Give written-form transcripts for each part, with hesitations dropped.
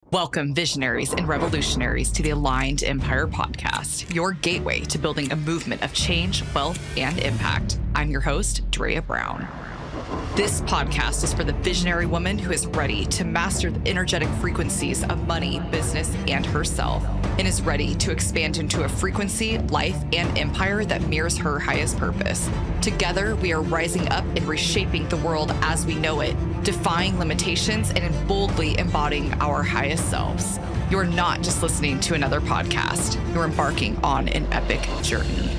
Welcome, visionaries and revolutionaries, to the Aligned Empire Podcast, your gateway to building a movement of change, wealth, and impact. I'm your host, Drea Brown. This podcast is for the visionary woman who is ready to master the energetic frequencies of money, business, and herself, and is ready to expand into a frequency, life, and empire that mirrors her highest purpose. Together, we are rising up and reshaping the world as we know it, defying limitations and boldly embodying our highest selves. You're not just listening to another podcast. You're embarking on an epic journey.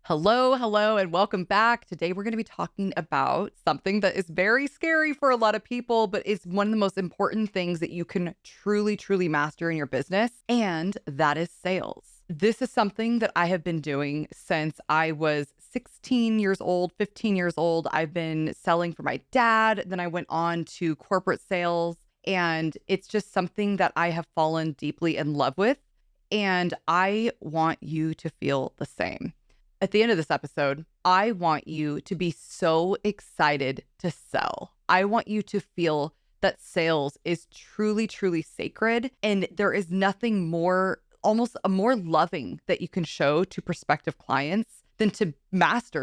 Hello, and welcome back. Today, we're going to be talking about something that is very scary for a lot of people, but is one of the most important things that you can truly master in your business, and that is sales. This is something that I have been doing since I was 16 years old, 15 years old. I've been selling for my dad. Then I went on to corporate sales, and it's just something that I have fallen deeply in love with. And I want you to feel the same. At the end of this episode, I want you to be so excited to sell. I want you to feel that sales is truly sacred, and there is nothing more, almost a more loving that you can show to prospective clients than to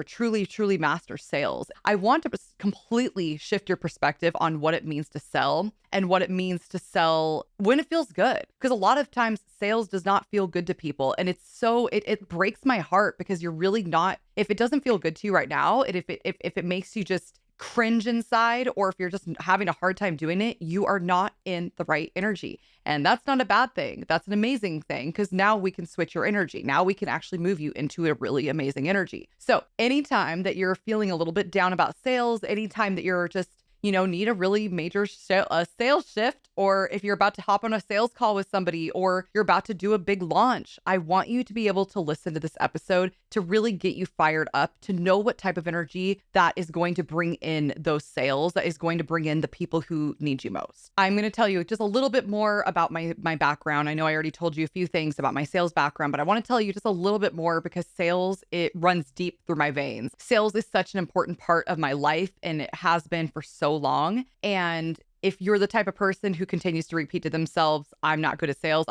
truly master sales. I want to completely shift your perspective on what it means to sell and what it means to sell when it feels good. Because a lot of times sales does not feel good to people. And it's so, it breaks my heart because you're really not, if it doesn't feel good to you right now, and if it makes you just cringe inside, or if you're just having a hard time doing it, you are not in the right energy. And that's not a bad thing. That's an amazing thing, because now we can switch your energy. Now we can actually move you into a really amazing energy. So anytime that you're feeling a little bit down about sales, anytime that you're just, need a really major sales shift, or if you're about to hop on a sales call with somebody, or you're about to do a big launch, I want you to be able to listen to this episode to really get you fired up, to know what type of energy that is going to bring in those sales, that is going to bring in the people who need you most. I'm going to tell you just a little bit more about my background. I know I already told you a few things about my sales background, but I want to tell you just a little bit more because sales, it runs deep through my veins. Sales is such an important part of my life, and it has been for so long. And if you're the type of person who continues to repeat to themselves, I'm not good at sales,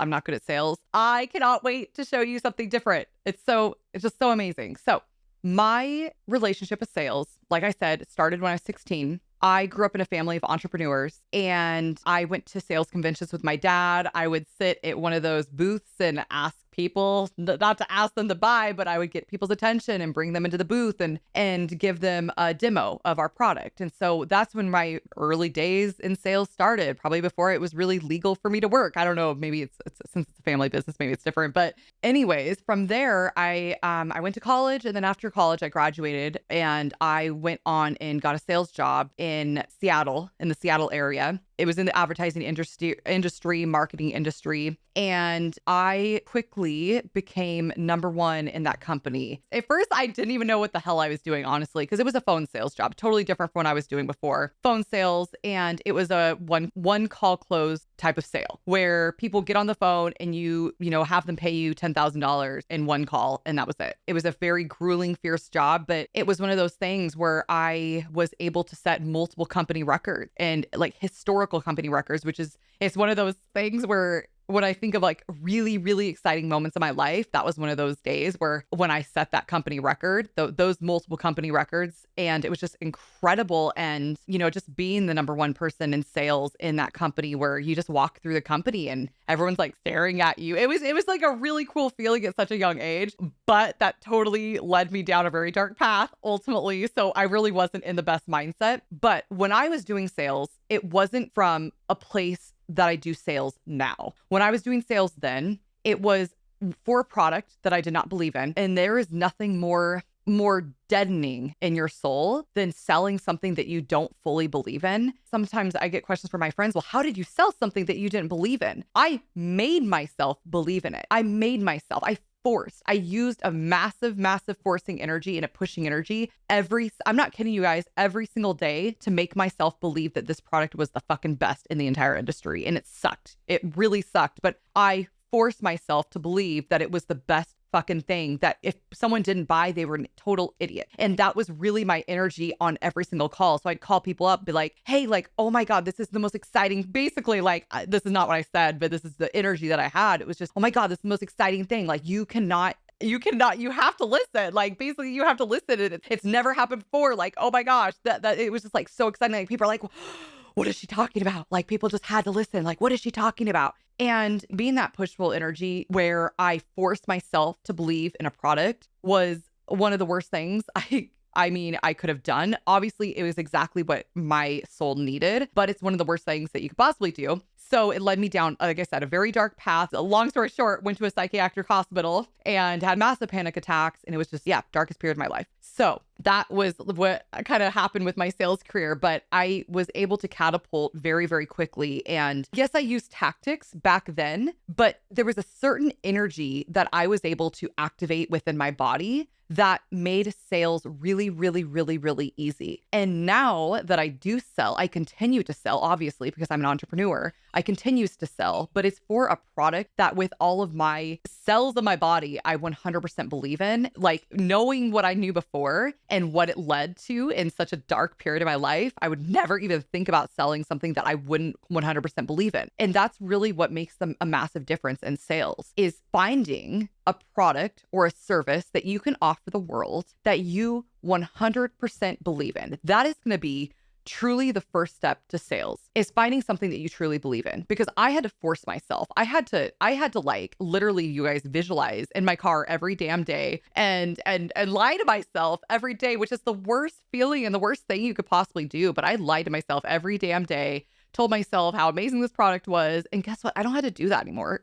I cannot wait to show you something different. It's just so amazing. So my relationship with sales, like I said, started when I was 16. I grew up in a family of entrepreneurs, and I went to sales conventions with my dad. I would sit at one of those booths and ask people, not to ask them to buy, but I would get people's attention and bring them into the booth and give them a demo of our product. And so that's when my early days in sales started, probably before it was really legal for me to work. I don't know, maybe it's since it's a family business, maybe it's different. But anyways, from there, I went to college, and then after college, I graduated, and I went on and got a sales job in Seattle, in the Seattle area. It was in the advertising industry, marketing industry. And I quickly became number one in that company. At first, I didn't even know what the hell I was doing, honestly, because it was a phone sales job, totally different from what I was doing before. Phone sales, and it was a one call close type of sale where people get on the phone and you have them pay you $10,000 in one call, and that was it. It was a very grueling, fierce job, but it was one of those things where I was able to set multiple company records, and like historical company records, it's one of those things where when I think of like really exciting moments in my life, that was one of those days where when I set that company record, those multiple company records, and it was just incredible. And, just being the number one person in sales in that company, where you just walk through the company and everyone's like staring at you. It was like a really cool feeling at such a young age, but that totally led me down a very dark path ultimately. So I really wasn't in the best mindset. But when I was doing sales, it wasn't from a place that I do sales now. When I was doing sales then, it was for a product that I did not believe in. And there is nothing more deadening in your soul than selling something that you don't fully believe in. Sometimes I get questions from my friends, well, how did you sell something that you didn't believe in? I made myself believe in it. I used a massive forcing energy and a pushing energy I'm not kidding you guys, every single day to make myself believe that this product was the fucking best in the entire industry. And it sucked. It really sucked. But I forced myself to believe that it was the best fucking thing that if someone didn't buy, they were a total idiot. And that was really my energy on every single call. So I'd call people up, be like, hey, like, oh my God, this is the most exciting, basically, like, this is not what I said, but this is the energy that I had. It was just, oh my God, this is the most exciting thing. Like, you have to listen. Like, basically you have to listen. It's never happened before. Like, oh my gosh, that it was just like so exciting. Like, people are like, what is she talking about? Like, people just had to listen. Like, what is she talking about? And being that push-pull energy where I forced myself to believe in a product was one of the worst things I mean, I could have done. Obviously, it was exactly what my soul needed, but it's one of the worst things that you could possibly do. So it led me down, like I said, a very dark path. A long story short, went to a psychiatric hospital and had massive panic attacks. And it was just, darkest period of my life. So that was what kind of happened with my sales career. But I was able to catapult very, very quickly. And yes, I used tactics back then, but there was a certain energy that I was able to activate within my body that made sales really, really, really, really easy. And now that I do sell, I continue to sell, obviously, because I'm an entrepreneur. I continue to sell, but it's for a product that with all of my cells of my body, I 100% believe in. Like, knowing what I knew before and what it led to in such a dark period of my life, I would never even think about selling something that I wouldn't 100% believe in. And that's really what makes them a massive difference in sales, is finding a product or a service that you can offer the world that you 100% believe in. That is going to be truly the first step to sales, is finding something that you truly believe in. Because I had to force myself. I had to like literally, you guys, visualize in my car every damn day and lie to myself every day, which is the worst feeling and the worst thing you could possibly do. But I lied to myself every damn day, told myself how amazing this product was. And guess what? I don't have to do that anymore.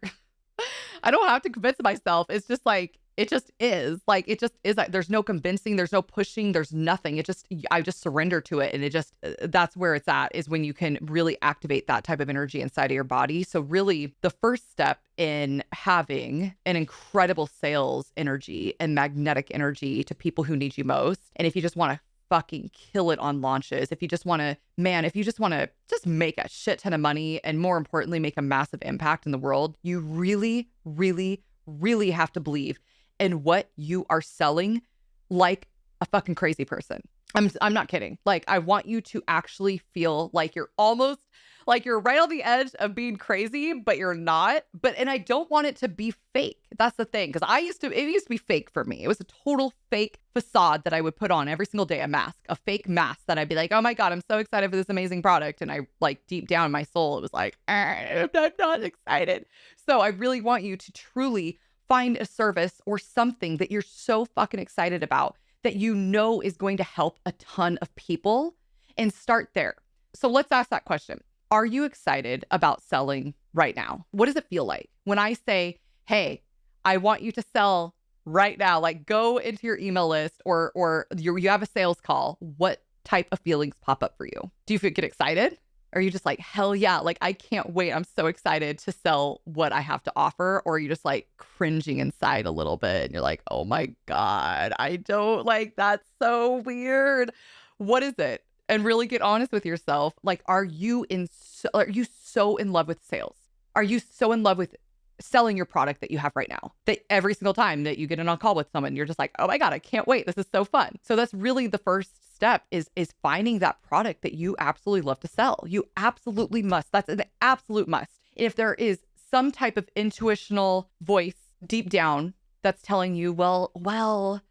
I don't have to convince myself. It's just like, it just is. Like, it just is. Like, there's no convincing, there's no pushing, there's nothing. I just surrender to it. And that's where it's at, is when you can really activate that type of energy inside of your body. So really, the first step in having an incredible sales energy and magnetic energy to people who need you most. And if you just want to fucking kill it on launches, if you just want to just make a shit ton of money and, more importantly, make a massive impact in the world, you really, really, really have to believe in what you are selling like a fucking crazy person. I'm not kidding. Like, I want you to actually feel like you're almost like you're right on the edge of being crazy, but you're not. And I don't want it to be fake. That's the thing. Because it used to be fake for me. It was a total fake facade that I would put on every single day, a fake mask that I'd be like, oh my God, I'm so excited for this amazing product. And I, like, deep down in my soul, it was like, I'm not excited. So I really want you to truly find a service or something that you're so fucking excited about, that you know is going to help a ton of people, and start there. So let's ask that question. Are you excited about selling right now? What does it feel like when I say, hey, I want you to sell right now? Like, go into your email list or you have a sales call. What type of feelings pop up for you? Do you get excited? Are you just like, hell yeah, like, I can't wait, I'm so excited to sell what I have to offer? Or are you just like cringing inside a little bit and you're like, oh my God, I don't like, that's so weird. What is it? And really get honest with yourself. Like, are you so in love with sales? Are you so in love with selling your product that you have right now, that every single time that you get in on call with someone, you're just like, oh my God, I can't wait, this is so fun? So that's really the first step, is finding that product that you absolutely love to sell. You absolutely must. That's an absolute must. If there is some type of intuitional voice deep down that's telling you, well,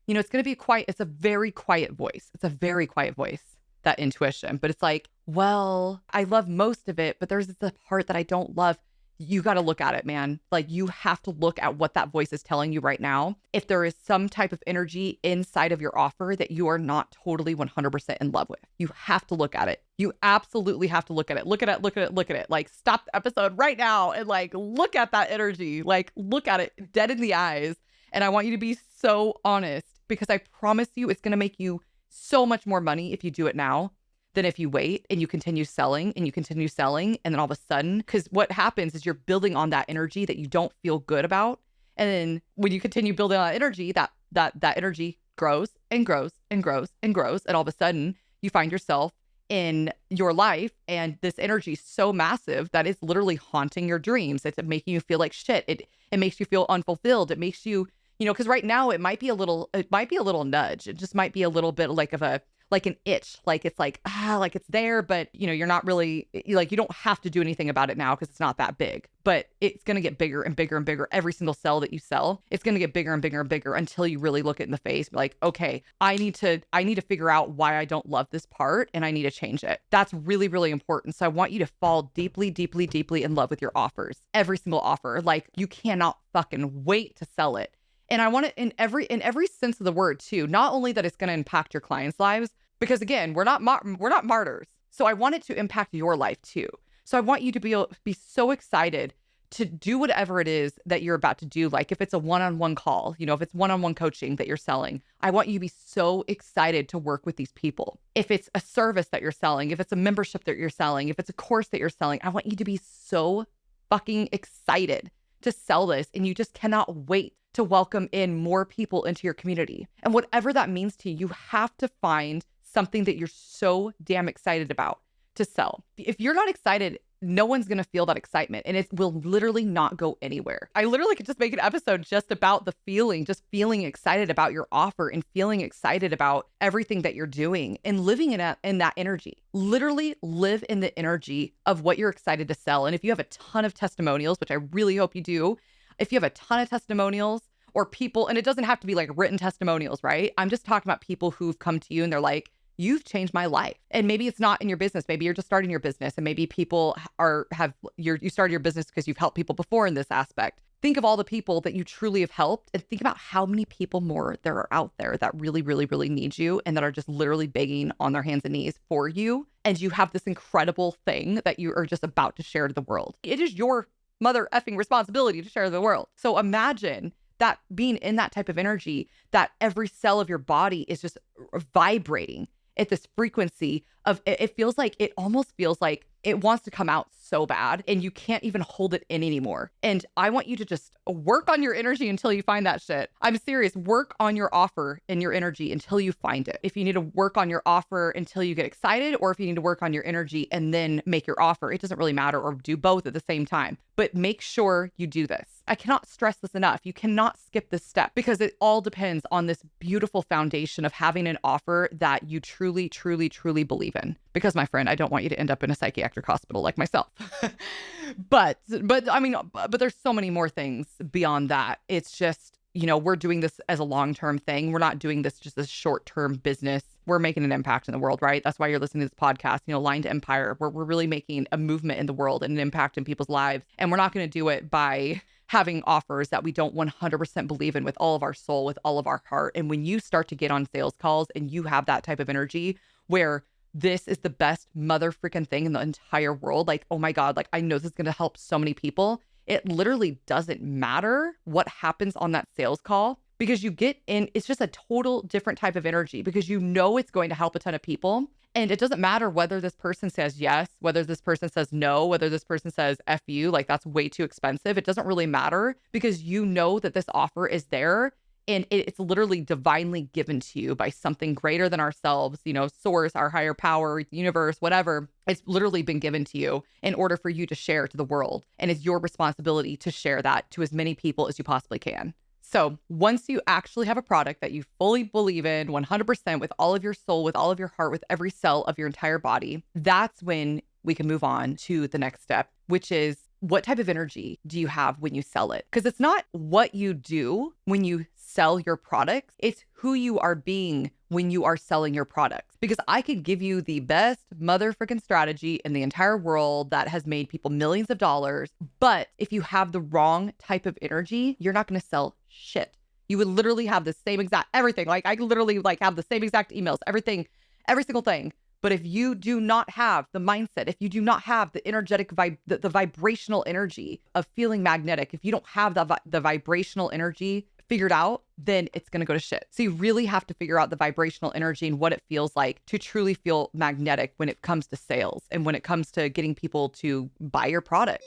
it's going to be quiet. It's a very quiet voice. That intuition. But it's like, well, I love most of it, but there's the part that I don't love. You got to look at it, man. Like, you have to look at what that voice is telling you right now. If there is some type of energy inside of your offer that you are not totally 100% in love with, you have to look at it. You absolutely have to look at it. Look at it. Like, stop the episode right now and like, look at that energy. Like, look at it dead in the eyes. And I want you to be so honest, because I promise you, it's going to make you so much more money if you do it now than if you wait and you continue selling. And then all of a sudden, because what happens is you're building on that energy that you don't feel good about. And then when you continue building on that energy, that energy grows and grows and grows and grows. And all of a sudden you find yourself in your life, and this energy is so massive that it's literally haunting your dreams. It's making you feel like shit. It makes you feel unfulfilled. It makes you because right now it might be a little nudge. It just might be a little bit like an itch, like it's like it's there, but you're not really like, you don't have to do anything about it now because it's not that big, but it's going to get bigger and bigger and bigger. Every single sell that you sell, it's going to get bigger and bigger and bigger until you really look it in the face. Like, okay, I need to figure out why I don't love this part and I need to change it. That's really, really important. So I want you to fall deeply, deeply, deeply in love with your offers. Every single offer. Like, you cannot fucking wait to sell it. And I want it in every sense of the word too. Not only that it's going to impact your clients' lives, because again, we're not martyrs. So I want it to impact your life too. So I want you to be so excited to do whatever it is that you're about to do. Like if it's a one-on-one call, if it's one-on-one coaching that you're selling, I want you to be so excited to work with these people. If it's a service that you're selling, if it's a membership that you're selling, if it's a course that you're selling, I want you to be so fucking excited to sell this. And you just cannot wait to welcome in more people into your community. And whatever that means to you, you have to find something that you're so damn excited about to sell. If you're not excited, no one's going to feel that excitement, and it will literally not go anywhere. I literally could just make an episode just about the feeling, just feeling excited about your offer and feeling excited about everything that you're doing and living in that energy. Literally live in the energy of what you're excited to sell. And if you have a ton of testimonials, which I really hope you do, if you have a ton of testimonials or people, and it doesn't have to be like written testimonials, right? I'm just talking about people who've come to you and they're like, you've changed my life. And maybe it's not in your business. Maybe you're just starting your business, and maybe people you started your business because you've helped people before in this aspect. Think of all the people that you truly have helped, and think about how many people more there are out there that really, really, really need you and that are just literally begging on their hands and knees for you. And you have this incredible thing that you are just about to share to the world. It is your mother effing responsibility to share to the world. So imagine that being in that type of energy, that every cell of your body is just vibrating at this frequency of, it almost feels like it wants to come out so bad and you can't even hold it in anymore. And I want you to just work on your energy until you find that shit. I'm serious. Work on your offer and your energy until you find it. If you need to work on your offer until you get excited, or if you need to work on your energy and then make your offer, it doesn't really matter, or do both at the same time. But make sure you do this. I cannot stress this enough. You cannot skip this step, because it all depends on this beautiful foundation of having an offer that you truly, truly, truly believe in. Because my friend, I don't want you to end up in a psychiatric hospital like myself. but there's so many more things beyond that. It's just, we're doing this as a long-term thing. We're not doing this just as short-term business. We're making an impact in the world, right? That's why you're listening to this podcast, Line to Empire, where we're really making a movement in the world and an impact in people's lives. And we're not going to do it by having offers that we don't 100% believe in with all of our soul, with all of our heart. And when you start to get on sales calls and you have that type of energy where this is the best mother freaking thing in the entire world, like, oh my God, like, I know this is going to help so many people. It literally doesn't matter what happens on that sales call, because you get in, it's just a total different type of energy, because it's going to help a ton of people. And it doesn't matter whether this person says yes, whether this person says no, whether this person says F you, like that's way too expensive. It doesn't really matter, because you know that this offer is there. And it's literally divinely given to you by something greater than ourselves, source, our higher power, universe, whatever. It's literally been given to you in order for you to share to the world. And it's your responsibility to share that to as many people as you possibly can. So once you actually have a product that you fully believe in 100% with all of your soul, with all of your heart, with every cell of your entire body, that's when we can move on to the next step, which is, what type of energy do you have when you sell it? Because it's not what you do when you sell your products, it's who you are being when you are selling your products. Because I could give you the best motherfucking strategy in the entire world that has made people millions of dollars, but if you have the wrong type of energy, you're not going to sell shit. You would literally have the same exact everything. Like, I literally have the same exact emails, everything, every single thing. But if you do not have the mindset, if you do not have the energetic the vibrational energy of feeling magnetic, if you don't have the vibrational energy figured out, then it's going to go to shit. So you really have to figure out the vibrational energy and what it feels like to truly feel magnetic when it comes to sales and when it comes to getting people to buy your product.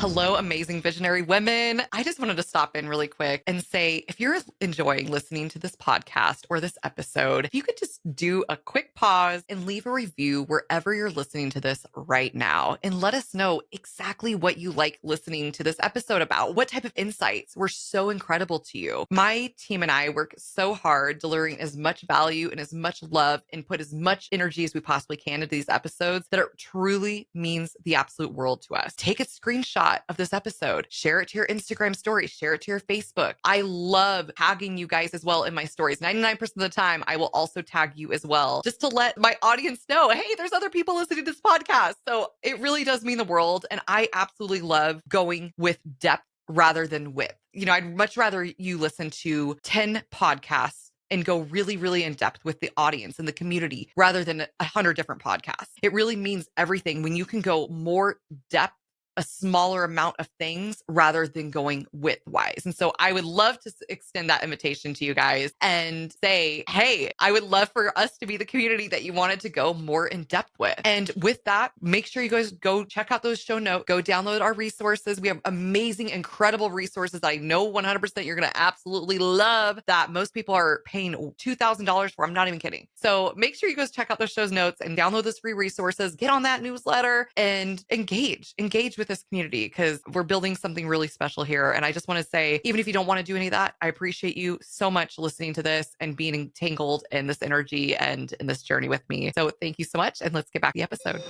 Hello, amazing visionary women. I just wanted to stop in really quick and say if you're enjoying listening to this podcast or this episode, if you could just do a quick pause and leave a review wherever you're listening to this right now and let us know exactly what you like listening to this episode about. What type of insights were so incredible to you? My team and I work so hard delivering as much value and as much love and put as much energy as we possibly can into these episodes that it truly means the absolute world to us. Take a screenshot of this episode, share it to your Instagram story, share it to your Facebook. I love tagging you guys as well in my stories. 99% of the time, I will also tag you as well, just to let my audience know, hey, there's other people listening to this podcast. So it really does mean the world. And I absolutely love going with depth rather than width. I'd much rather you listen to 10 podcasts and go really, really in depth with the audience and the community rather than 100 different podcasts. It really means everything when you can go more depth, a smaller amount of things rather than going width-wise. And so I would love to extend that invitation to you guys and say, hey, I would love for us to be the community that you wanted to go more in depth with. And with that, make sure you guys go check out those show notes, go download our resources. We have amazing, incredible resources that I know 100% you're going to absolutely love that most people are paying $2,000 for. I'm not even kidding. So make sure you guys check out those show notes and download those free resources, get on that newsletter and engage with this community because we're building something really special here. And I just want to say, even if you don't want to do any of that, I appreciate you so much listening to this and being entangled in this energy and in this journey with me. So thank you so much. And let's get back to the episode.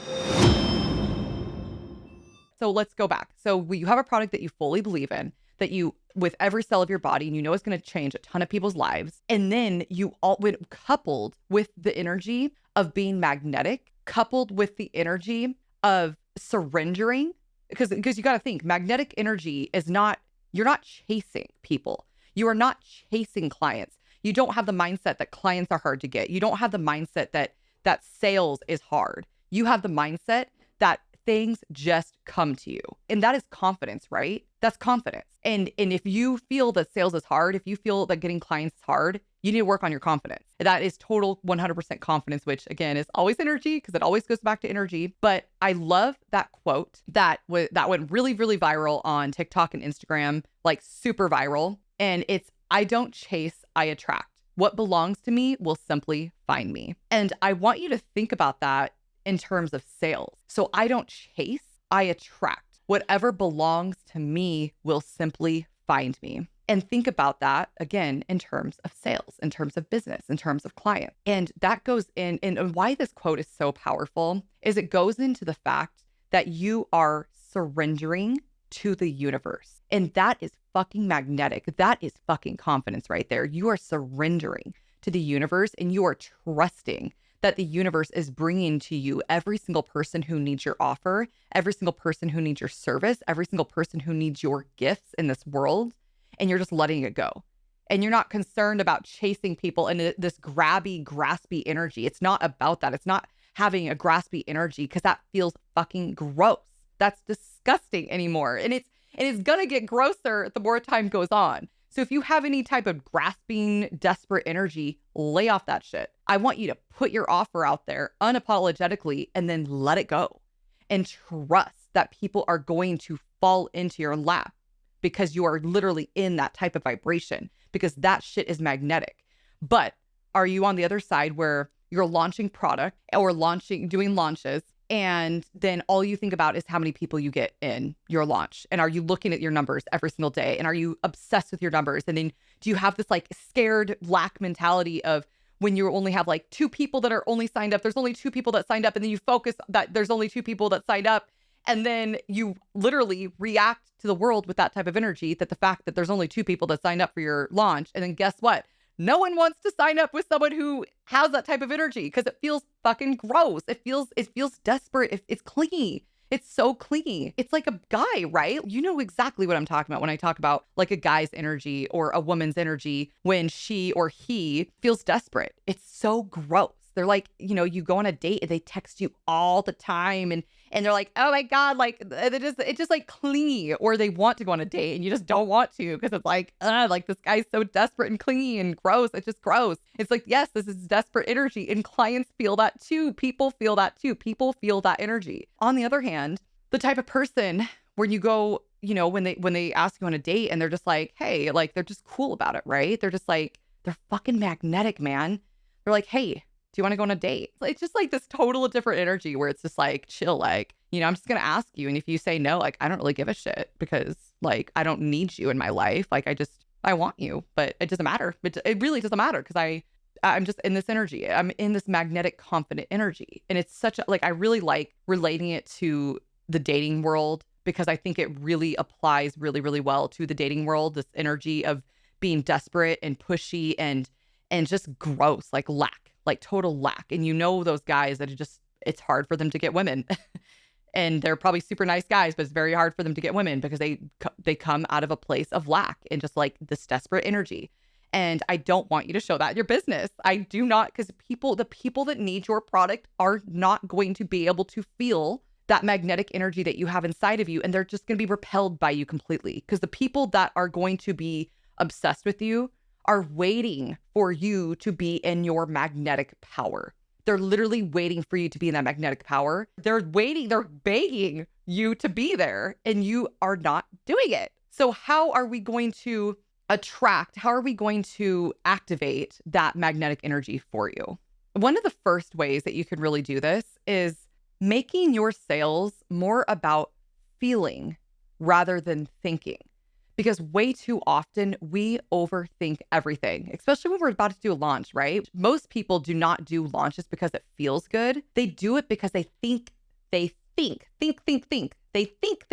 So let's go back. So you have a product that you fully believe in, that you, with every cell of your body, and you know it's going to change a ton of people's lives. And then when coupled with the energy of being magnetic, coupled with the energy of surrendering, because you got to think magnetic energy is not, you're not chasing people. You are not chasing clients. You don't have the mindset that clients are hard to get. You don't have the mindset that sales is hard. You have the mindset that things just come to you. And that is confidence, right? That's confidence. And if you feel that sales is hard, if you feel that getting clients is hard, you need to work on your confidence. That is total 100% confidence, which again is always energy because it always goes back to energy. But I love that quote that went really, really viral on TikTok and Instagram, like super viral. And it's, I don't chase, I attract. What belongs to me will simply find me. And I want you to think about that in terms of sales. So I don't chase, I attract. Whatever belongs to me will simply find me. And think about that again in terms of sales, in terms of business, in terms of client. And that goes in, and why this quote is so powerful is it goes into the fact that you are surrendering to the universe. And that is fucking magnetic. That is fucking confidence right there. You are surrendering to the universe and you are trusting that the universe is bringing to you every single person who needs your offer, every single person who needs your service, every single person who needs your gifts in this world. And you're just letting it go. And you're not concerned about chasing people in this grabby, graspy energy. It's not about that. It's not having a graspy energy because that feels fucking gross. That's disgusting anymore. And it's going to get grosser the more time goes on. So if you have any type of grasping, desperate energy, lay off that shit. I want you to put your offer out there unapologetically and then let it go and trust that people are going to fall into your lap because you are literally in that type of vibration because that shit is magnetic. But are you on the other side where you're launching product or doing launches and then all you think about is how many people you get in your launch? And are you looking at your numbers every single day? And are you obsessed with your numbers? And then do you have this like scared lack mentality of when you only have like 2 people that are only signed up, there's only 2 people that signed up, and then you focus that there's only 2 people that signed up. And then you literally react to the world with that type of energy, that the fact that there's only 2 people that signed up for your launch. And then guess what? No one wants to sign up with someone who has that type of energy because it feels fucking gross. It feels desperate. It's clingy. It's so clingy. It's like a guy, right? You know exactly what I'm talking about when I talk about like a guy's energy or a woman's energy when she or he feels desperate. It's so gross. They're like, you go on a date and they text you all the time and they're like, oh my God, like it's just like clingy, or they want to go on a date and you just don't want to because it's like this guy's so desperate and clingy and gross. It's just gross. It's like, yes, this is desperate energy and clients feel that too. People feel that too. People feel that energy. On the other hand, the type of person when you go when they ask you on a date and they're just like, hey, like they're just cool about it, right? They're just like, they're fucking magnetic, man. They're like, hey, do you want to go on a date? It's just like this total different energy where it's just like, chill, like, I'm just going to ask you. And if you say no, like, I don't really give a shit because like, I don't need you in my life. Like, I want you, but it doesn't matter. It really doesn't matter because I'm just in this energy. I'm in this magnetic, confident energy. And it's such a, like, I really like relating it to the dating world because I think it really applies really, really well to the dating world. This energy of being desperate and pushy and just gross, like lack, like total lack. And those guys that it's hard for them to get women. And they're probably super nice guys, but it's very hard for them to get women because they come out of a place of lack and just like this desperate energy. And I don't want you to show that in your business. I do not, because the people that need your product are not going to be able to feel that magnetic energy that you have inside of you. And they're just going to be repelled by you completely. Because the people that are going to be obsessed with you are waiting for you to be in your magnetic power. They're literally waiting for you to be in that magnetic power. They're begging you to be there, and you are not doing it. So how are we going to activate that magnetic energy for you? One of the first ways that you can really do this is making your sales more about feeling rather than thinking. Because way too often we overthink everything, especially when we're about to do a launch, right? Most people do not do launches because it feels good. They do it because they think they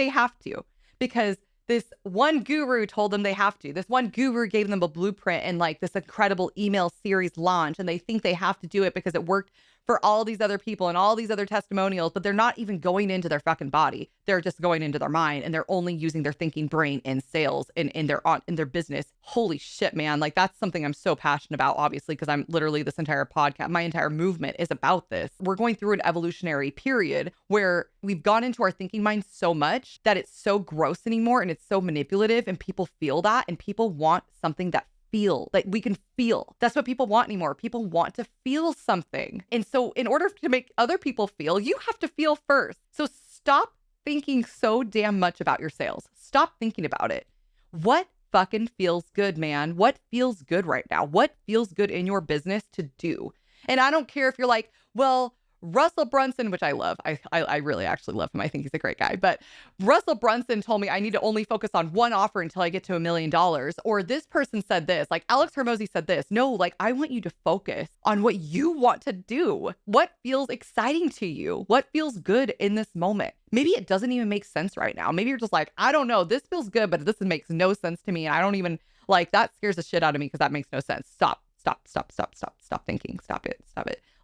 have to, because this one guru told them they have to. This one guru gave them a blueprint and like this incredible email series launch, and they think they have to do it because it worked for all these other people and all these other testimonials, but they're not even going into their fucking body. They're just going into their mind, and they're only using their thinking brain in sales and in their business. Holy shit, man. Like that's something I'm so passionate about, obviously, because I'm literally this entire podcast, my entire movement is about this. We're going through an evolutionary period where we've gone into our thinking mind so much that it's so gross anymore and it's so manipulative, and people feel that, and people want something that we can feel. That's what people want anymore. People want to feel something. And so in order to make other people feel, you have to feel first. So stop thinking so damn much about your sales. Stop thinking about it. What fucking feels good, man? What feels good right now? What feels good in your business to do? And I don't care if you're like, well, Russell Brunson, which I love. I really actually love him. I think he's a great guy. But Russell Brunson told me I need to only focus on one offer until I get to $1 million. Or this person said this, like Alex Hormozy said this. No, like I want you to focus on what you want to do. What feels exciting to you? What feels good in this moment? Maybe it doesn't even make sense right now. Maybe you're just like, I don't know. This feels good, but this makes no sense to me. And I don't even like that scares the shit out of me because that makes no sense. Stop thinking. Stop it.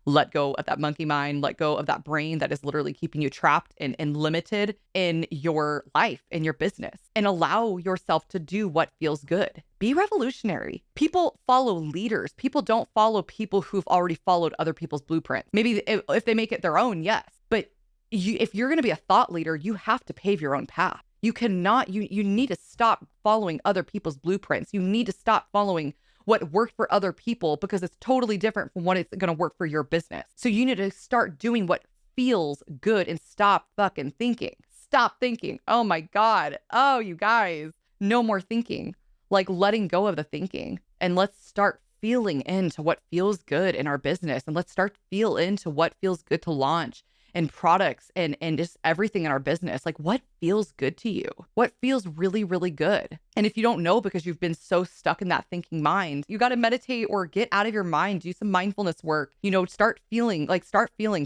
Let go of that monkey mind, let go of that brain that is literally keeping you trapped and limited in your life, in your business, and allow yourself to do what feels good. Be revolutionary. People follow leaders. People don't follow people who've already followed other people's blueprints. Maybe if they make it their own, yes. But if you're going to be a thought leader, you have to pave your own path. You cannot, you need to stop following other people's blueprints. You need to stop following what worked for other people because it's totally different from what it's going to work for your business. So you need to start doing what feels good and stop fucking thinking. Stop thinking. Oh my God. Oh, you guys, no more thinking, like letting go of the thinking, and let's start feeling into what feels good in our business. And let's start feel into what feels good to launch and products and just everything in our business. Like what feels good to you? What feels really, really good? And if you don't know because you've been so stuck in that thinking mind, you got to meditate or get out of your mind, do some mindfulness work, start feeling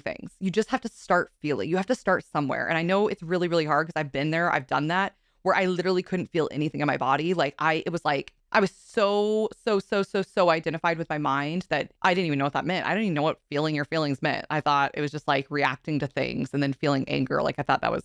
things. You just have to start feeling. You have to start somewhere. And I know it's really, really hard because I've been there. I've done that where I literally couldn't feel anything in my body. I was so identified with my mind that I didn't even know what that meant. I didn't even know what feeling your feelings meant. I thought it was just like reacting to things and then feeling anger. Like I thought that was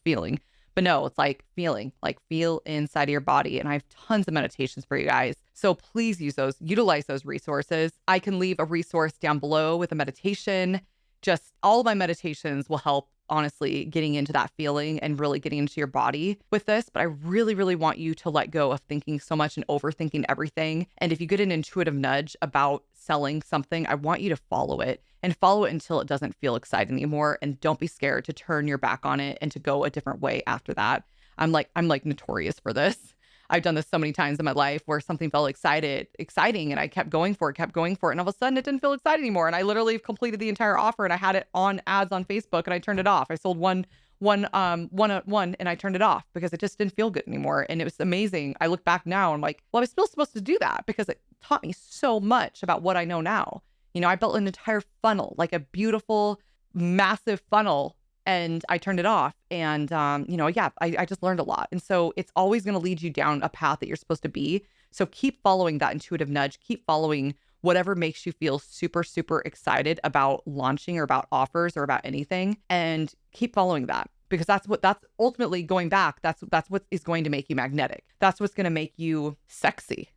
feeling. But no, it's like feeling, like feel inside of your body. And I have tons of meditations for you guys. So please utilize those resources. I can leave a resource down below with a meditation. Just all of my meditations will help, honestly, getting into that feeling and really getting into your body with this. But I really, really want you to let go of thinking so much and overthinking everything. And if you get an intuitive nudge about selling something, I want you to follow it until it doesn't feel exciting anymore. And don't be scared to turn your back on it and to go a different way after that. I'm like notorious for this. I've done this so many times in my life where something felt exciting, and I kept going for it, and all of a sudden it didn't feel exciting anymore. And I literally completed the entire offer, and I had it on ads on Facebook, and I turned it off. I sold one and I turned it off because it just didn't feel good anymore. And it was amazing. I look back now and I'm like, well, I was still supposed to do that because it taught me so much about what I know now. I built an entire funnel, like a beautiful, massive funnel, and I turned it off. And, I just learned a lot. And so it's always going to lead you down a path that you're supposed to be. So keep following that intuitive nudge, keep following whatever makes you feel super, super excited about launching or about offers or about anything, and keep following that, because that's ultimately going back. That's what is going to make you magnetic. That's what's going to make you sexy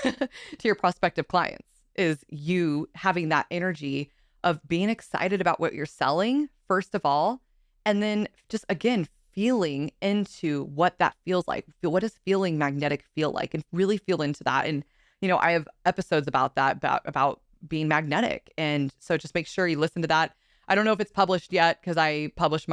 to your prospective clients, is you having that energy of being excited about what you're selling, first of all, and then just, again, feeling into what that feels like. What does feeling magnetic feel like? And really feel into that. And I have episodes about that, about being magnetic. And so just make sure you listen to that. I don't know if it's published yet because I batch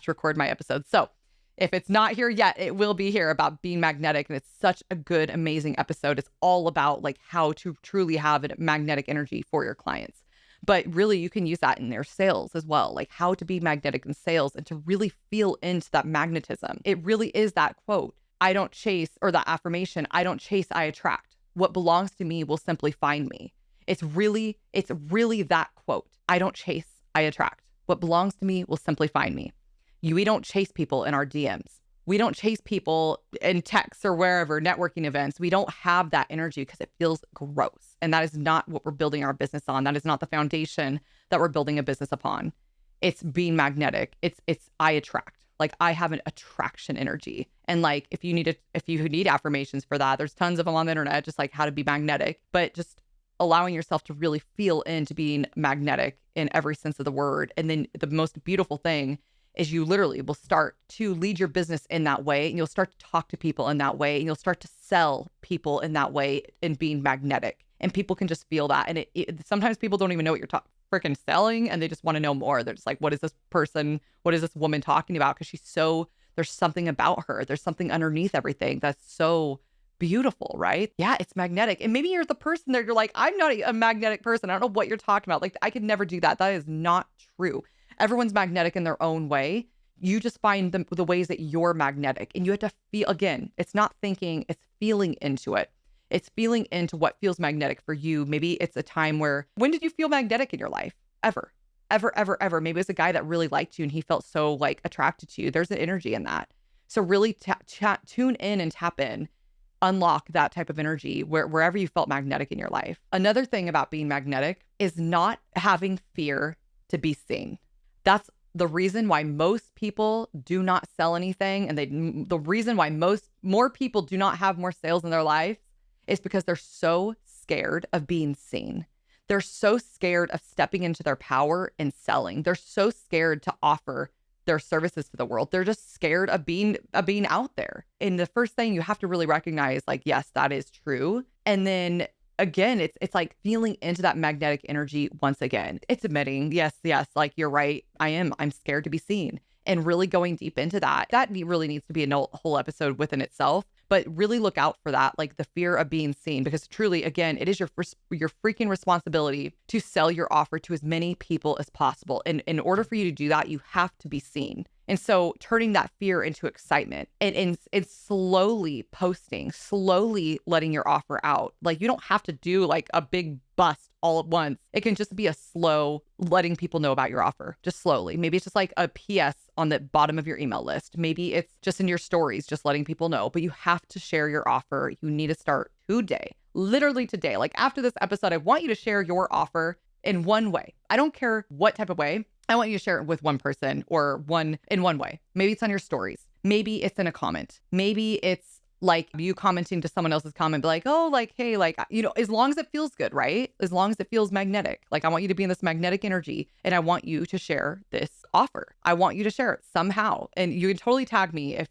record my episodes. So if it's not here yet, it will be here, about being magnetic. And it's such a good, amazing episode. It's all about like how to truly have a magnetic energy for your clients. But really, you can use that in their sales as well, like how to be magnetic in sales and to really feel into that magnetism. It really is that quote. I don't chase, or that affirmation, I don't chase, I attract. What belongs to me will simply find me. It's really that quote. I don't chase, I attract. What belongs to me will simply find me. We don't chase people in our DMs. We don't chase people in texts or wherever, networking events. We don't have that energy because it feels gross. And that is not what we're building our business on. That is not the foundation that we're building a business upon. It's being magnetic. It's I attract. Like, I have an attraction energy. And like, if you need affirmations for that, there's tons of them on the internet, just like how to be magnetic, but just allowing yourself to really feel into being magnetic in every sense of the word. And then the most beautiful thing is you literally will start to lead your business in that way, and you'll start to talk to people in that way, and you'll start to sell people in that way, in being magnetic. And people can just feel that. And it sometimes people don't even know what you're freaking selling, and they just want to know more. They're just like, what is this woman talking about? Because there's something about her. There's something underneath everything that's so beautiful, right? Yeah, it's magnetic. And maybe you're the person that you're like, I'm not a magnetic person. I don't know what you're talking about. Like, I could never do that. That is not true. Everyone's magnetic in their own way. You just find the ways that you're magnetic, and you have to feel, again, it's not thinking, it's feeling into it. It's feeling into what feels magnetic for you. Maybe it's a time when did you feel magnetic in your life? Ever. Maybe it's a guy that really liked you and he felt so like attracted to you. There's an energy in that. So really tune in and tap in, unlock that type of energy wherever you felt magnetic in your life. Another thing about being magnetic is not having fear to be seen. That's the reason why most people do not sell anything. And the reason why more people do not have more sales in their lives is because they're so scared of being seen. They're so scared of stepping into their power and selling. They're so scared to offer their services to the world. They're just scared of being out there. And the first thing you have to really recognize, like, yes, that is true. And then again, it's like feeling into that magnetic energy once again. It's admitting, yes, like, you're right. I'm scared to be seen. And really going deep into that. That really needs to be a whole episode within itself. But really look out for that, like the fear of being seen, because truly, again, it is your freaking responsibility to sell your offer to as many people as possible. And in order for you to do that, you have to be seen. And so turning that fear into excitement and slowly posting, slowly letting your offer out. Like, you don't have to do like a big bust all at once. It can just be a slow letting people know about your offer, just slowly. Maybe it's just like a PS on the bottom of your email list. Maybe it's just in your stories, just letting people know, but you have to share your offer. You need to start today, literally today. Like, after this episode, I want you to share your offer in one way. I don't care what type of way. I want you to share it with one person or in one way. Maybe it's on your stories. Maybe it's in a comment. Maybe it's like you commenting to someone else's comment, be like, oh, like, hey, like, as long as it feels good, right? As long as it feels magnetic. Like, I want you to be in this magnetic energy, and I want you to share this offer. I want you to share it somehow. And you can totally tag me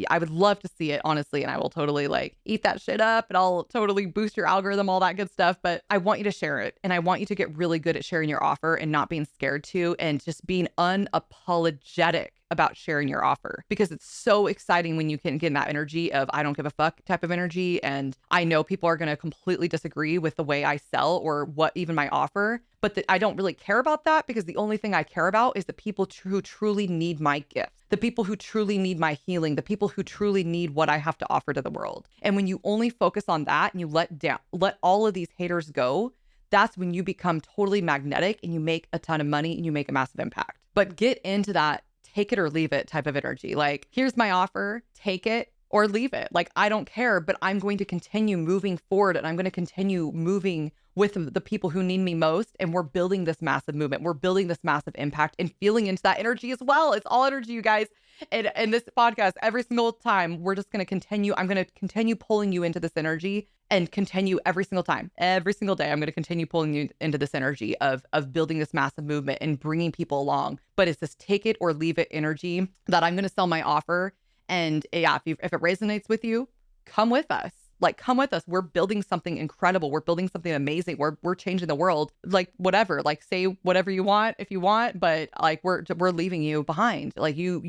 I would love to see it, honestly. And I will totally like eat that shit up and I'll totally boost your algorithm, all that good stuff. But I want you to share it. And I want you to get really good at sharing your offer and not being scared to, and just being unapologetic about sharing your offer, because it's so exciting when you can get in that energy of I don't give a fuck type of energy. And I know people are going to completely disagree with the way I sell or what even my offer, but I don't really care about that, because the only thing I care about is the people who truly need my gifts, the people who truly need my healing, the people who truly need what I have to offer to the world. And when you only focus on that and you let all of these haters go, that's when you become totally magnetic and you make a ton of money and you make a massive impact. But get into that take it or leave it type of energy. Like, here's my offer, take it or leave it. Like, I don't care, but I'm going to continue moving forward and I'm going to continue moving with the people who need me most. And we're building this massive movement. We're building this massive impact and feeling into that energy as well. It's all energy, you guys. And this podcast, every single time, we're just going to continue. I'm going to continue pulling you into this energy and continue every single time, every single day. I'm going to continue pulling you into this energy of building this massive movement and bringing people along. But it's this take it or leave it energy that I'm going to sell my offer. And yeah, if it resonates with you, come with us. Like, come with us. We're building something incredible. We're building something amazing. We're changing the world. Like, whatever, like, say whatever you want if you want, but like, we're leaving you behind. Like, you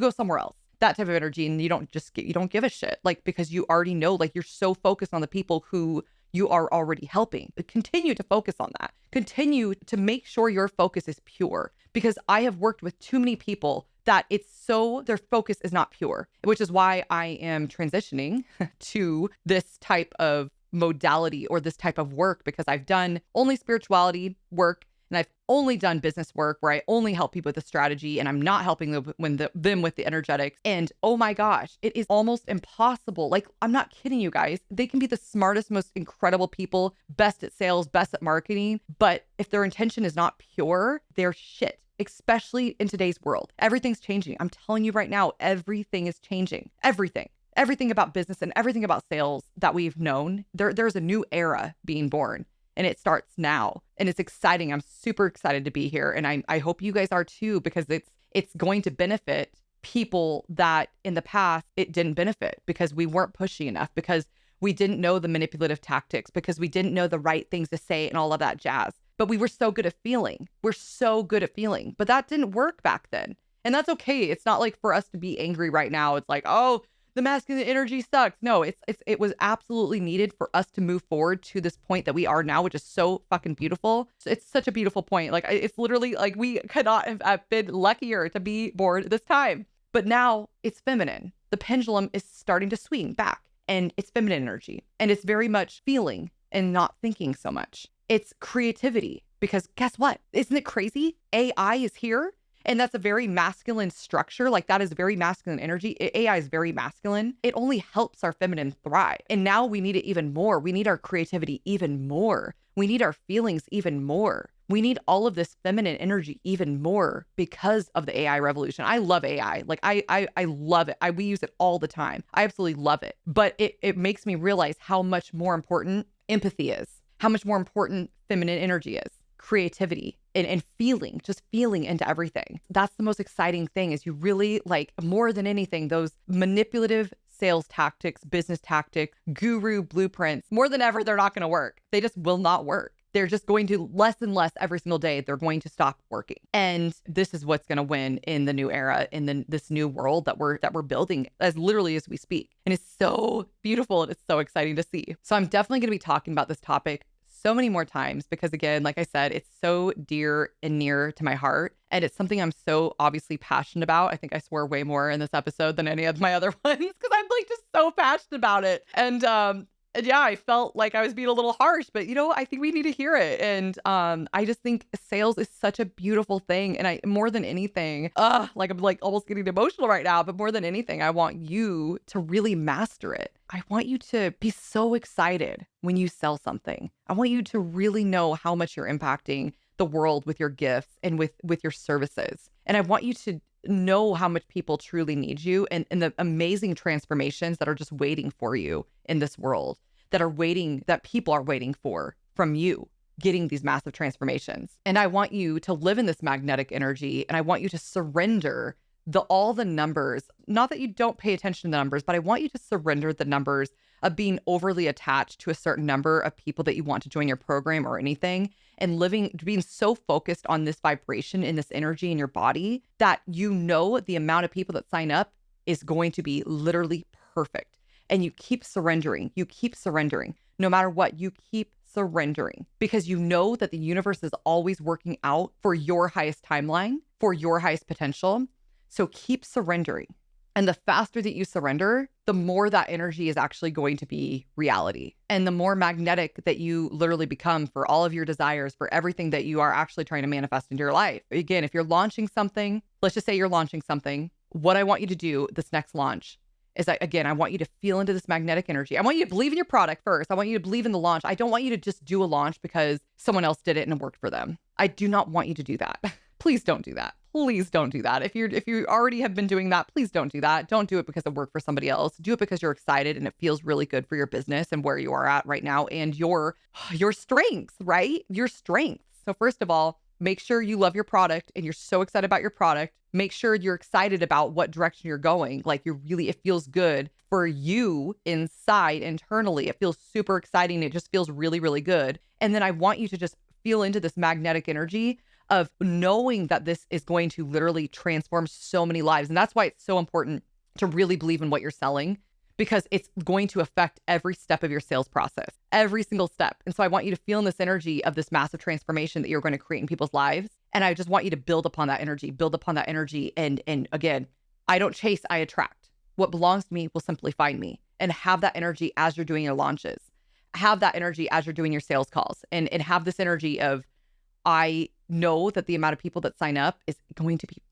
go somewhere else. That type of energy. And you don't give a shit, like, because you already know, like, you're so focused on the people who you are already helping. But continue to focus on that. Continue to make sure your focus is pure, because I have worked with too many people that their focus is not pure, which is why I am transitioning to this type of modality or this type of work, because I've done only spirituality work and I've only done business work where I only help people with the strategy and I'm not helping them with the energetics. And oh my gosh, it is almost impossible. Like, I'm not kidding you guys. They can be the smartest, most incredible people, best at sales, best at marketing. But if their intention is not pure, they're shit. Especially in today's world. Everything's changing. I'm telling you right now, everything is changing. Everything about business and everything about sales that we've known, there's a new era being born, and it starts now. And it's exciting. I'm super excited to be here. And I hope you guys are too, because it's going to benefit people that in the past it didn't benefit, because we weren't pushy enough, because we didn't know the manipulative tactics, because we didn't know the right things to say and all of that jazz. But we were so good at feeling. We're so good at feeling. But that didn't work back then. And that's okay. It's not like for us to be angry right now. It's like, oh, the masculine energy sucks. No, it was absolutely needed for us to move forward to this point that we are now, which is so fucking beautiful. It's such a beautiful point. Like, it's literally like we could not have been luckier to be born this time. But now it's feminine. The pendulum is starting to swing back, and it's feminine energy. And it's very much feeling and not thinking so much. It's creativity, because guess what? Isn't it crazy? AI is here, and that's a very masculine structure. Like, that is very masculine energy. AI is very masculine. It only helps our feminine thrive. And now we need it even more. We need our creativity even more. We need our feelings even more. We need all of this feminine energy even more because of the AI revolution. I love AI. Like, I love it. We use it all the time. I absolutely love it. But it makes me realize how much more important empathy is. How much more important feminine energy is, creativity and feeling, just feeling into everything. That's the most exciting thing, is you really, like, more than anything, those manipulative sales tactics, business tactics, guru blueprints, more than ever, they're not going to work. They just will not work. They're just going to less and less every single day. They're going to stop working. And this is what's going to win in the new era, in this new world that we're building as literally as we speak. And it's so beautiful and it's so exciting to see. So I'm definitely going to be talking about this topic so many more times, because again, like I said, it's so dear and near to my heart. And it's something I'm so obviously passionate about. I think I swore way more in this episode than any of my other ones, because I'm like just so passionate about it. And yeah, I felt like I was being a little harsh, but I think we need to hear it. And I just think sales is such a beautiful thing. And more than anything, like, I'm like almost getting emotional right now, but more than anything, I want you to really master it. I want you to be so excited when you sell something. I want you to really know how much you're impacting the world with your gifts and with your services. And I want you to know how much people truly need you, and the amazing transformations that are just waiting for you in this world, that people are waiting for from you, getting these massive transformations. And I want you to live in this magnetic energy, and I want you to surrender all the numbers, not that you don't pay attention to the numbers, but I want you to surrender the numbers of being overly attached to a certain number of people that you want to join your program or anything, and being so focused on this vibration and this energy in your body that you know the amount of people that sign up is going to be literally perfect. And you keep surrendering. No matter what, you keep surrendering because you know that the universe is always working out for your highest timeline, for your highest potential. So keep surrendering. And the faster that you surrender, the more that energy is actually going to be reality. And the more magnetic that you literally become for all of your desires, for everything that you are actually trying to manifest into your life. Again, if you're launching something, let's just say you're launching something. What I want you to do this next launch is I want you to feel into this magnetic energy. I want you to believe in your product first. I want you to believe in the launch. I don't want you to just do a launch because someone else did it and it worked for them. I do not want you to do that. Please don't do that. Please don't do that. If you already have been doing that, please don't do that. Don't do it because it worked for somebody else. Do it because you're excited and it feels really good for your business and where you are at right now and your strengths, right? Your strengths. So first of all, make sure you love your product and you're so excited about your product. Make sure you're excited about what direction you're going. Like it feels good for you inside, internally. It feels super exciting. It just feels really, really good. And then I want you to just feel into this magnetic energy of knowing that this is going to literally transform so many lives. And that's why it's so important to really believe in what you're selling, because it's going to affect every step of your sales process, every single step. And so I want you to feel in this energy of this massive transformation that you're going to create in people's lives. And I just want you to build upon that energy. And again, I don't chase, I attract. What belongs to me will simply find me. And have that energy as you're doing your launches. Have that energy as you're doing your sales calls. And have this energy of, I know that the amount of people that sign up is going to be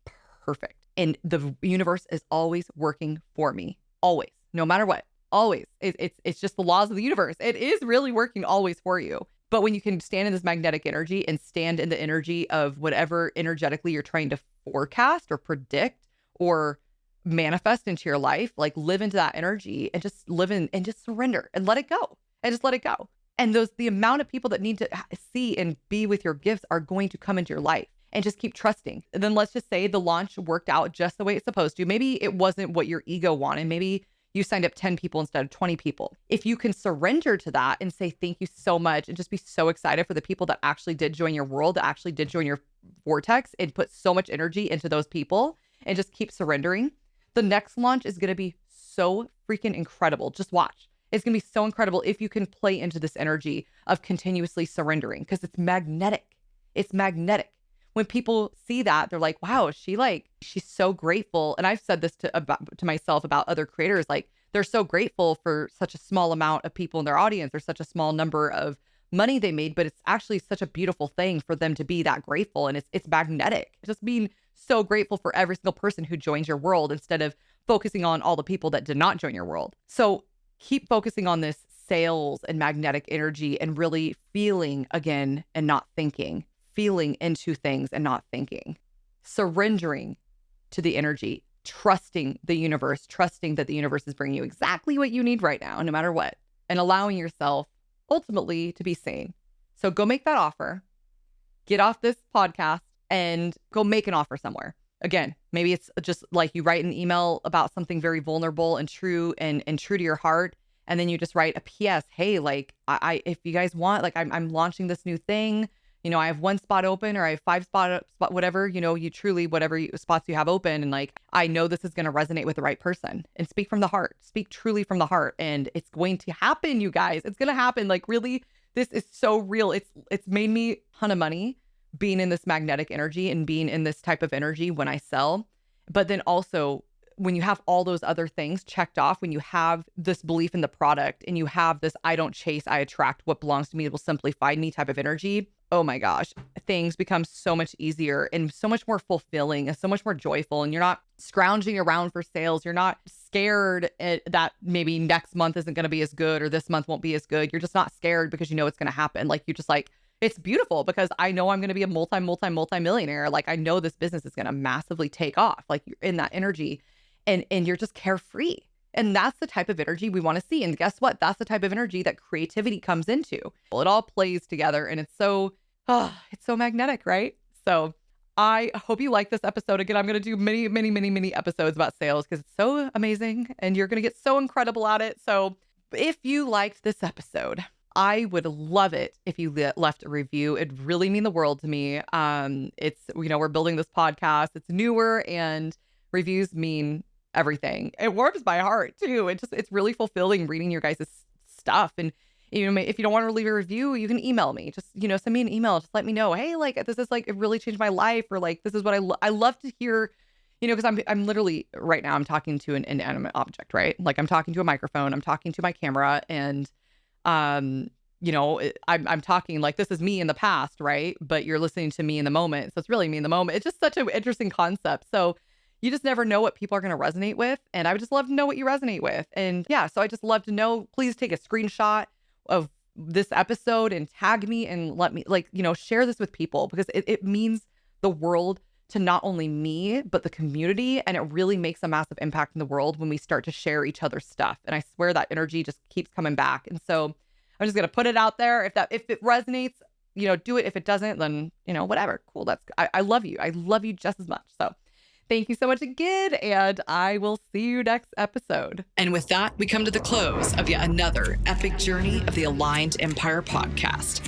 perfect. And the universe is always working for me. Always. No matter what. Always. It's just the laws of the universe. It is really working always for you. But when you can stand in this magnetic energy and stand in the energy of whatever energetically you're trying to forecast or predict or manifest into your life, like live into that energy and just live in and just surrender and let it go and just let it go. And the amount of people that need to see and be with your gifts are going to come into your life, and just keep trusting. And then let's just say the launch worked out just the way it's supposed to. Maybe it wasn't what your ego wanted. Maybe you signed up 10 people instead of 20 people. If you can surrender to that and say, thank you so much, and just be so excited for the people that actually did join your world, that actually did join your vortex, and put so much energy into those people, and just keep surrendering, the next launch is going to be so freaking incredible. Just watch. It's going to be so incredible if you can play into this energy of continuously surrendering, because it's magnetic. It's magnetic. When people see that, they're like, wow, she's so grateful. And I've said this to myself about other creators, like they're so grateful for such a small amount of people in their audience or such a small number of money they made, but it's actually such a beautiful thing for them to be that grateful. And it's magnetic. Just being so grateful for every single person who joins your world instead of focusing on all the people that did not join your world. So keep focusing on this sales and magnetic energy and really feeling again and not thinking, feeling into things and not thinking, surrendering to the energy, trusting the universe, trusting that the universe is bringing you exactly what you need right now, no matter what, and allowing yourself ultimately to be sane. So go make that offer, get off this podcast and go make an offer somewhere. Again, maybe it's just like you write an email about something very vulnerable and true and true to your heart. And then you just write a PS. Hey, like I if you guys want, like I'm launching this new thing. You know, I have 1 spot open or I have 5 spot, whatever, you know, you truly, whatever spots you have open. And like, I know this is going to resonate with the right person, and speak from the heart, speak truly from the heart. And it's going to happen, you guys. It's going to happen. Like really, this is so real. It's made me a ton of money being in this magnetic energy and being in this type of energy when I sell. But then also when you have all those other things checked off, when you have this belief in the product and you have this, I don't chase, I attract, what belongs to me will simply find me type of energy. Oh my gosh, things become so much easier and so much more fulfilling and so much more joyful. And you're not scrounging around for sales. You're not scared that maybe next month isn't going to be as good or this month won't be as good. You're just not scared because you know it's going to happen. Like you just like, it's beautiful because I know I'm going to be a multi-millionaire. Like I know this business is going to massively take off. Like you're in that energy and you're just carefree. And that's the type of energy we want to see. And guess what? That's the type of energy that creativity comes into. Well, it all plays together and it's so magnetic, right? So I hope you like this episode. Again, I'm going to do many, many, many, many episodes about sales because it's so amazing and you're going to get so incredible at it. So if you liked this episode, I would love it if you left a review. It'd really mean the world to me. It's, we're building this podcast. It's newer and reviews mean everything. It warms my heart too. It's really fulfilling reading your guys' stuff. And if you don't want to leave a review, you can email me. Just, send me an email. Just let me know, hey, like, this is like, it really changed my life. Or like, this is what I love to hear, because I'm literally right now, I'm talking to an inanimate object, right? Like I'm talking to a microphone, I'm talking to my camera, and, I'm talking like this is me in the past, right? But you're listening to me in the moment. So it's really me in the moment. It's just such an interesting concept. So you just never know what people are going to resonate with. And I would just love to know what you resonate with. And yeah, so I just love to know, please take a screenshot of this episode and tag me and let me share this with people because it means the world to not only me, but the community. And it really makes a massive impact in the world when we start to share each other's stuff. And I swear that energy just keeps coming back. And so I'm just going to put it out there. If it resonates, do it. If it doesn't, then, whatever. Cool. I love you. I love you just as much. So thank you so much again, and I will see you next episode. And with that, we come to the close of yet another epic journey of the Aligned Empire podcast.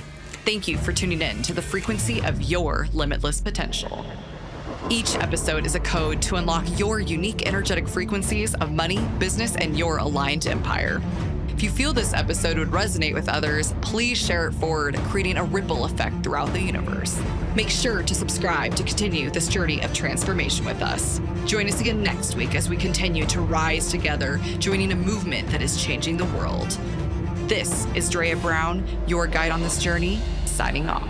Thank you for tuning in to the frequency of your limitless potential. Each episode is a code to unlock your unique energetic frequencies of money, business, and your aligned empire. If you feel this episode would resonate with others, please share it forward, creating a ripple effect throughout the universe. Make sure to subscribe to continue this journey of transformation with us. Join us again next week as we continue to rise together, joining a movement that is changing the world. This is Drea Brown, your guide on this journey, signing off.